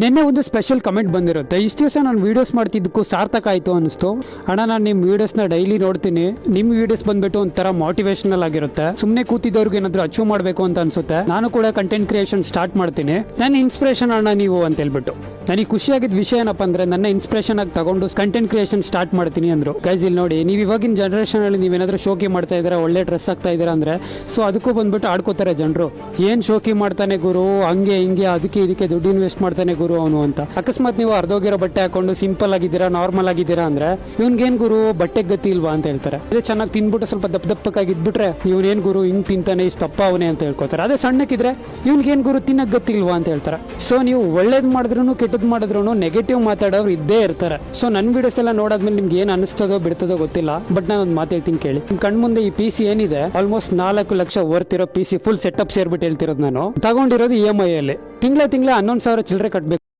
ನಿನ್ನೆ ಒಂದು special comment ಬಂದಿರುತ್ತೆ. ಇಷ್ಟು ದಿವಸ ನಾನು ವೀಡಿಯೋಸ್ ಮಾಡ್ತಿದ್ದಕ್ಕೂ ಸಾರ್ಥಕ ಆಯಿತು ಅನ್ನಿಸ್ತು. ಅಣ್ಣ ನಾನು ನಿಮ್ಮ ವೀಡಿಯೋಸ್ನ ಡೈಲಿ ನೋಡ್ತೀನಿ. ನಿಮ್ಮ ವೀಡಿಯೋಸ್ ಬಂದ್ಬಿಟ್ಟು ಒಂಥರ ಮೋಟಿವೇಶನಲ್ ಆಗಿರುತ್ತೆ. ಸುಮ್ಮನೆ ಕೂತಿದ್ದವ್ರಿಗೆ ಏನಾದರೂ ಅಚೀವ್ ಮಾಡಬೇಕು ಅಂತ ಅನ್ಸುತ್ತೆ. ನಾನು ಕೂಡ ಕಂಟೆಂಟ್ ಕ್ರಿಯೇಷನ್ ಸ್ಟಾರ್ಟ್ ಮಾಡ್ತೀನಿ. ನನ್ನ ಇನ್ಸ್ಪಿರೇಷನ್ ಅಣ್ಣ ನೀವು ಅಂತ ಹೇಳ್ಬಿಟ್ಟು ನನಗೆ ಖುಷಿಯಾಗಿದ್ದ ವಿಷಯ ಏನಪ್ಪ ಅಂದ್ರೆ ನನ್ನ ಇನ್ಸ್ಪಿರೇಷನ್ ಆಗಿ ತಗೊಂಡು ಕಂಟೆಂಟ್ ಕ್ರಿಯೇಷನ್ ಸ್ಟಾರ್ಟ್ ಮಾಡ್ತೀನಿ ಅಂದ್ರು. ಗೈಸ್ ಇಲ್ಲಿ ನೋಡಿ, ನೀವು ಇವಾಗಿನ ಜನರೇಷನ್ ಅಲ್ಲಿ ನೀವೇನಾದ್ರೂ ಶೋಕಿ ಮಾಡ್ತಾ ಇದ್ದೀರಾ, ಒಳ್ಳೆ ಡ್ರೆಸ್ ಆಗ್ತಾ ಇದ್ದೀರಾ ಅಂದ್ರೆ ಸೊ ಅದಕ್ಕೂ ಬಂದ್ಬಿಟ್ಟು ಆಡ್ಕೋತಾರೆ ಜನರು. ಏನ್ ಶೋಕಿ ಮಾಡ್ತಾನೆ ಗುರು, ಹಂಗೆ ಹಿಂಗೆ ಅದಕ್ಕೆ ಇದಕ್ಕೆ ದುಡ್ಡು ಇನ್ವೆಸ್ಟ್ ಮಾಡ್ತಾನೆ ಗುರು ಅವನು ಅಂತ. ಅಕಸ್ಮಾತ್ ನೀವು ಅರ್ಧೋಗಿರೋ ಬಟ್ಟೆ ಹಾಕೊಂಡು ಸಿಂಪಲ್ ಆಗಿದ್ದೀರಾ, ನಾರ್ಮಲ್ ಆಗಿದ್ದೀರಾ ಅಂದ್ರೆ ಇವ್ನಿಗೇನ್ ಗುರು ಬಟ್ಟೆ ಗತಿ ಇಲ್ವಾ ಅಂತ ಹೇಳ್ತಾರೆ. ಅದೇ ಚೆನ್ನಾಗಿ ತಿನ್ಬಿಟ್ಟು ಸ್ವಲ್ಪ ದಪ್ಪಕ್ಕಾಗಿ ಇದ್ಬಿಟ್ರೆ ಇವ್ನೇನ್ ಗುರು ಹಿಂಗ್ ತಿಂತಾನೆ, ಇಷ್ಟು ತಪ್ಪ ಅವನೇ ಅಂತ ಹೇಳ್ಕೊತಾರೆ. ಅದೇ ಸಣ್ಣಕ್ಕಿದ್ರೆ ಇವ್ನಿಗೇನ್ ಗುರು ತಿನ್ನಕ್ ಗೊತ್ತಿಲ್ವಾ ಅಂತ ಹೇಳ್ತಾರೆ. ಸೊ ನೀವು ಒಳ್ಳೇದ್ ಮಾಡಿದ್ರು ಕೆಟ್ಟದ್ ಮಾಡಿದ್ರು ನೆಗೆಟಿವ್ ಮಾತಾಡೋರು ಇದ್ದೇ ಇರ್ತಾರೆ. ಸೊ ನನ್ನ ವಿಡಿಯೋಸ್ ಎಲ್ಲ ನೋಡಾದ್ಮೇಲೆ ನಿಮ್ಗೆ ಏನ್ ಅನಿಸ್ತದೋ ಬಿಡ್ತದೋ ಗೊತ್ತಿಲ್ಲ, ಬಟ್ ನಾನು ಒಂದು ಮಾತು ಹೇಳ್ತೀನಿ ಕೇಳಿ. ನಿಮ್ ಕಣ್ಮುಂದೆ ಈ PC ಏನಿದೆ ಆಲ್ಮೋಸ್ಟ್ 4 ಲಕ್ಷ ವರ್ತ್ ಇರೋ PC ಫುಲ್ ಸೆಟಪ್ ಸೇರ್ಬಿಟ್ಟು ಹೇಳ್ತಿರೋದು. ನಾನು ತಗೊಂಡಿರೋದು EMI ಅಲ್ಲಿ. ತಿಂಗಳ 11,000 ಚಿಲ್ಲರೆ ಕಟ್ಬೇಕು.